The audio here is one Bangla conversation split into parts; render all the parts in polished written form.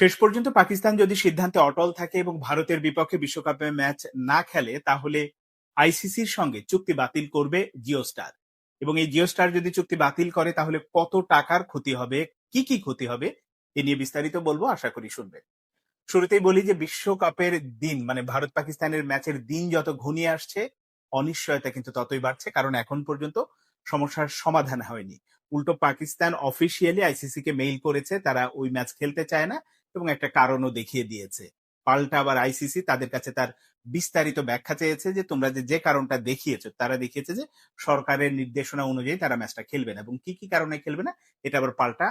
শেষ পর্যন্ত পাকিস্তান যদি সিদ্ধান্তে অটল থাকে এবং ভারতের বিপক্ষে বিশ্বকাপে ম্যাচ না খেলে, তাহলে আইসিসির সঙ্গে চুক্তি বাতিল করবে জিও স্টার। এবং এই জিও স্টার যদি চুক্তি বাতিল করে, তাহলে কত টাকার ক্ষতি হবে, কি কি ক্ষতি হবে, এ নিয়ে বিস্তারিত বলবো, আশা করি শুনবেন। শুরুতেই বলি যে বিশ্বকাপের দিন, মানে ভারত পাকিস্তানের ম্যাচের দিন যত ঘনিয়ে আসছে, অনিশ্চয়তা কিন্তু ততই বাড়ছে, কারণ এখন পর্যন্ত সমস্যার সমাধান হয়নি। উল্টো পাকিস্তান অফিসিয়ালি আইসিসি কে মেইল করেছে, তারা ওই ম্যাচ খেলতে চায় না এবং একটা কারণও দেখিয়ে দিয়েছে। পাল্টা আবার আইসিসি তাদের কাছে তার বিস্তারিত ব্যাখ্যা চেয়েছে যে তোমরা যে কারণটা দেখিয়েছো, তারা দেখিয়েছে যে সরকারের নির্দেশনা অনুযায়ী তারা ম্যাচটা খেলবে না, এবং কি কি কারণে খেলবে না এটা আবার পাল্টা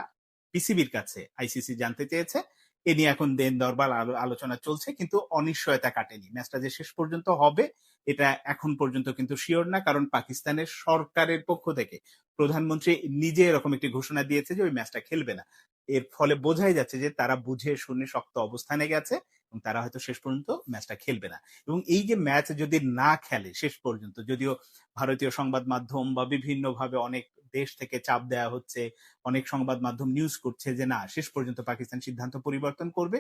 পিসিবির কাছে আইসিসি জানতে চেয়েছে। এ নিয়ে এখন দেন দরবার আলোচনা চলছে, কিন্তু অনিশ্চয়তা কাটেনি। ম্যাচটা যে শেষ পর্যন্ত হবে এটা এখন পর্যন্ত কিন্তু শিওর না, কারণ পাকিস্তানের সরকারের পক্ষ থেকে প্রধানমন্ত্রী নিজে এরকম একটি ঘোষণা দিয়েছে যে ওই ম্যাচটা খেলবে না। এর ফলে বোঝাই যাচ্ছে যে তারা বুঝে শুনে শক্ত অবস্থানে গেছে এবং তারা হয়তো শেষ পর্যন্ত ম্যাচটা খেলবে না। এবং এই যে ম্যাচ যদি না খেলে শেষ পর্যন্ত, যদিও ভারতীয় সংবাদ মাধ্যম বা বিভিন্ন ভাবে অনেক দেশ থেকে চাপ দেওয়া হচ্ছে, অনেক সংবাদ মাধ্যম নিউজ করছে যে না, শেষ পর্যন্ত পাকিস্তান সিদ্ধান্ত পরিবর্তন করবে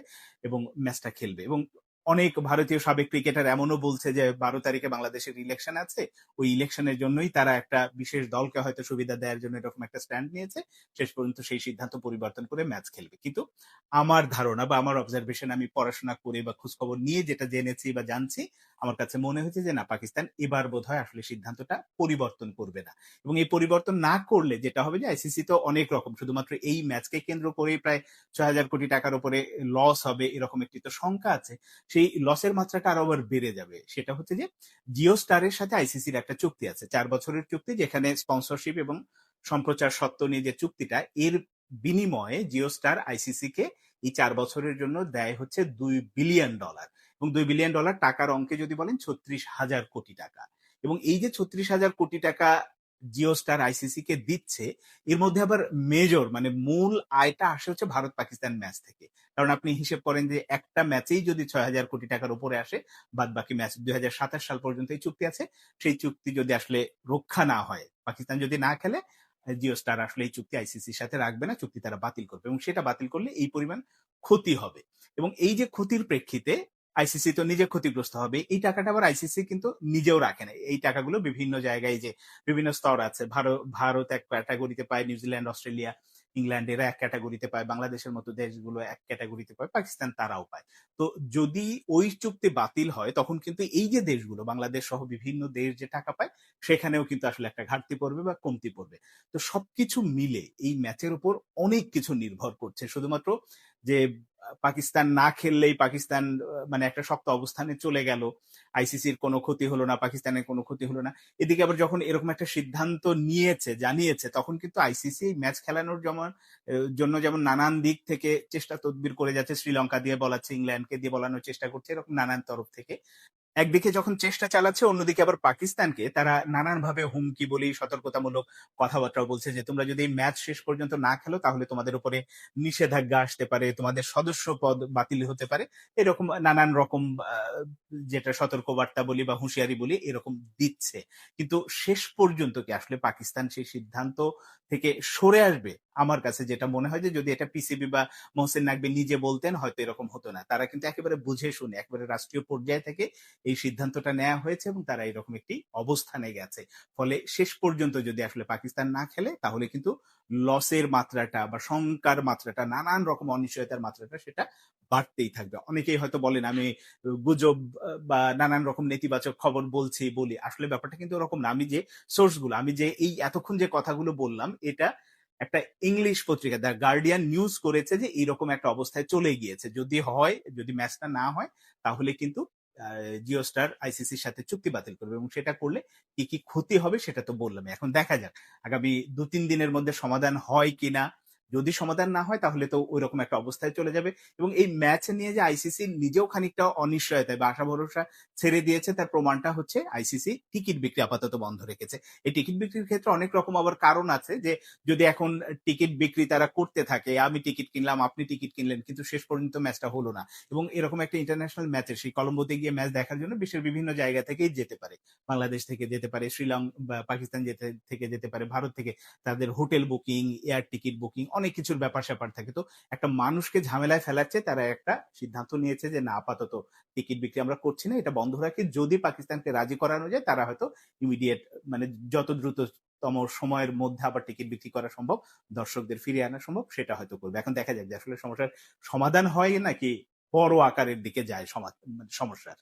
এবং ম্যাচটা খেলবে। এবং অনেক ভারতীয় সাবেক ক্রিকেটার এমনও বলছে যে 12 তারিখে বাংলাদেশের ইলেকশন আছে, ওই ইলেকশনের জন্যই তারা একটা বিশেষ দলকে হয়তো সুবিধা দেওয়ার জন্য এরকম একটা স্ট্যান্ড নিয়েছে, শেষ পর্যন্ত সেই সিদ্ধান্ত পরিবর্তন করে ম্যাচ খেলবে। কিন্তু আমার ধারণা বা আমার অবজারভেশন, আমি পড়াশোনা করে বা খোঁজখবর নিয়ে যেটা জেনেছি বা জানছি, আমার কাছে মনে হয়েছে যে না, পাকিস্তান এবার বোধহয় আসলে সিদ্ধান্তটা পরিবর্তন করবে না। এবং এই পরিবর্তন না করলে যেটা হবে যে আইসিসি তো অনেক রকম, শুধুমাত্র এই ম্যাচকে কেন্দ্র করেই প্রায় 6,000 কোটি টাকার উপরে লস হবে, এরকম একটি তো শঙ্কা আছে। সেই লসের মাত্রাটা আরো আবার বেড়ে যাবে। সেটা হচ্ছে যে জিও স্টারের সাথে আইসিসির একটা চুক্তি আছে, 4 বছরের চুক্তি, যেখানে স্পন্সরশিপ এবং সম্প্রচার সত্ত্ব নিয়ে যে চুক্তিটা, এর বিনিময়ে জিও স্টার আইসিসি কে এই 4 বছরের জন্য দেয় হচ্ছে $2 বিলিয়ন। এবং $2 বিলিয়ন টাকার অঙ্কে যদি বলেন 36,000 কোটি টাকা। এবং এই যে 36,000 কোটি টাকা জিও স্টার আইসিসি কে দিচ্ছে, এর মধ্যে আবার মেজর মানে মূল আয়টা আসে হচ্ছে ভারত পাকিস্তান ম্যাচ থেকে। কারণ আপনি হিসেব করেন যে একটা ম্যাচেই যদি 6,000 কোটি টাকার উপরে আসে, বাদ বাকি ম্যাচ 2027 সাল পর্যন্ত এই চুক্তি আছে, সেই চুক্তি যদি আসলে রক্ষা না হয়, পাকিস্তান যদি না খেলে, জিও স্টার আসলে এই চুক্তি আইসিসির সাথে রাখবে না, চুক্তি তারা বাতিল করবে, এবং সেটা বাতিল করলে এই পরিমাণ ক্ষতি হবে। এবং এই যে ক্ষতির প্রেক্ষিতে আইসিসি তো নিজে ক্ষতিগ্রস্ত হবে। এই টাকাটা আবার আইসিসি কিন্তু নিজেও রাখে না, এই টাকাগুলো বিভিন্ন জায়গায়, যে বিভিন্ন স্তর আছে, ভারত এক ক্যাটাগরিতে পায়, নিউজিল্যান্ড, অস্ট্রেলিয়া, ইংল্যান্ড এরা এক ক্যাটাগরিতে পায়, বাংলাদেশের মতো দেশগুলো এক ক্যাটাগরিতে পায়, পাকিস্তান তারাও পায়। তো যদি ওই চুক্তি বাতিল হয়, তখন কিন্তু এই যে দেশগুলো, বাংলাদেশ সহ বিভিন্ন দেশ যে টাকা পায়, সেখানেও কিন্তু আসলে একটা ঘাটতি পড়বে বা কমতি পড়বে। তো সবকিছু মিলে এই ম্যাচের উপর অনেক কিছু নির্ভর করছে। শুধুমাত্র যে পাকিস্তান না খেললেই পাকিস্তান মানে একটা শক্ত অবস্থানে চলে গেল, আইসিসির কোনো ক্ষতি হলো না, পাকিস্তানের কোনো ক্ষতি হলো না। এদিকে আবার যখন এরকম একটা সিদ্ধান্ত নিয়েছে, জানিয়েছে, তখন কিন্তু আইসিসি ম্যাচ খেলানোর জন্য যেমন নানান দিক থেকে চেষ্টা তদবির করে যাচ্ছে, শ্রীলঙ্কা দিয়ে বলাচ্ছে, ইংল্যান্ডকে দিয়ে বলানোর চেষ্টা করছে, এরকম নানান তরফ থেকে একদিকে যখন চেষ্টা চালাচ্ছে, অন্যদিকে আবার পাকিস্তানকে তারা নানানভাবে হুমকি বলি, সতর্কতামূলক কথাবার্তাও বলছে যে তোমরা যদি এই ম্যাচ শেষ পর্যন্ত না খেলো, তাহলে তোমাদের উপরে নিষেধাজ্ঞা আসতে পারে, তোমাদের সদস্য পদ বাতিল হতে পারে, এরকম নানান রকম যেটা সতর্কবার্তা বলি বা হুঁশিয়ারি বলি, এরকম দিচ্ছে। কিন্তু শেষ পর্যন্ত কি আসলে পাকিস্তান সেই সিদ্ধান্ত থেকে সরে আসবে? আমার কাছে যেটা মনে হয় যে যদি এটা পিসিবি বা মোহসেন নাকবি নিজে বলতেন, হয়তো এরকম হতো না। তারা কিন্তু একেবারে বুঝে শুনে, একেবারে রাষ্ট্রীয় পর্যায় থেকে এই সিদ্ধান্তটা নেওয়া হয়েছে এবং তারা এরকম একটি অবস্থানে গেছে। ফলে শেষ পর্যন্ত যদি আসলে পাকিস্তান না খেলে, তাহলে কিন্তু লসের মাত্রাটা বা শঙ্কার মাত্রাটা, নানান রকম অনিশ্চয়তার মাত্রাটা, সেটা বাড়তেই থাকবে। অনেকেই হয়তো বলেন আমি গুজব বা নানান রকম নেতিবাচক খবর বলি, আসলে ব্যাপারটা কিন্তু ওরকম না। আমি যে সোর্সগুলো, আমি যে এই এতক্ষণ যে কথাগুলো বললাম, এটা একটা ইংলিশ পত্রিকা দ্য গার্ডিয়ান নিউজ করেছে যে এইরকম একটা অবস্থায় চলে গিয়েছে। যদি ম্যাচটা না হয়, তাহলে কিন্তু জিও স্টার আইসিসির সাথে চুক্তি বাতিল করবে, এবং সেটা করলে কি কি ক্ষতি হবে সেটা তো বললাম। এখন দেখা যাক আগামী 2-3 দিনের মধ্যে সমাধান হয় কিনা। যদি সমাধান না হয়, তাহলে তো ওই রকম একটা অবস্থায় চলে যাবে। এবং এই ম্যাচ নিয়ে যে আইসিসি নিজেও খানিকটা অনিশ্চয়তায় বা আশা ভরসা ছেড়ে দিয়েছে, তার প্রমাণটা হচ্ছে আইসিসি টিকিট বিক্রি আপাতত বন্ধ রেখেছে। এই টিকিট বিক্রির ক্ষেত্রে অনেক রকম আবার কারণ আছে, যে যদি এখন টিকিট বিক্রি তারা করতে থাকে, আমি টিকিট কিনলাম, আপনি টিকিট কিনলেন, কিন্তু শেষ পর্যন্ত ম্যাচটা হলো না, এবং এরকম একটা ইন্টারন্যাশনাল ম্যাচে সেই কলম্বোতে গিয়ে ম্যাচ দেখার জন্য বিশ্বের বিভিন্ন জায়গা থেকেই যেতে পারে, বাংলাদেশ থেকে যেতে পারে, শ্রীলঙ্কা বা পাকিস্তান থেকে যেতে পারে, ভারত থেকে তাদের hotel booking, air ticket booking, অনেক কিছুর ব্যাপার-স্যাপার থাকে। তো একটা মানুষকে ঝামেলায় ফেলার চেয়ে তারা একটা সিদ্ধান্ত নিয়েছে যে, না আপাতত টিকিট বিক্রি আমরা করছি না। এটা বন্ধ রাখি। যদি পাকিস্তানকে রাজি করানো যায় তারা হয়তো ইমিডিয়েট মানে যত দ্রুততম সময়ের মধ্যে আবার টিকিট বিক্রি করা সম্ভব, দর্শকদের ফিরিয়ে আনা সম্ভব সেটা হয়তো করবে। এখন দেখা যাক যে আসলে সমস্যার সমাধান হয় নাকি বড় আকারের দিকে যায় মানে সমস্যার।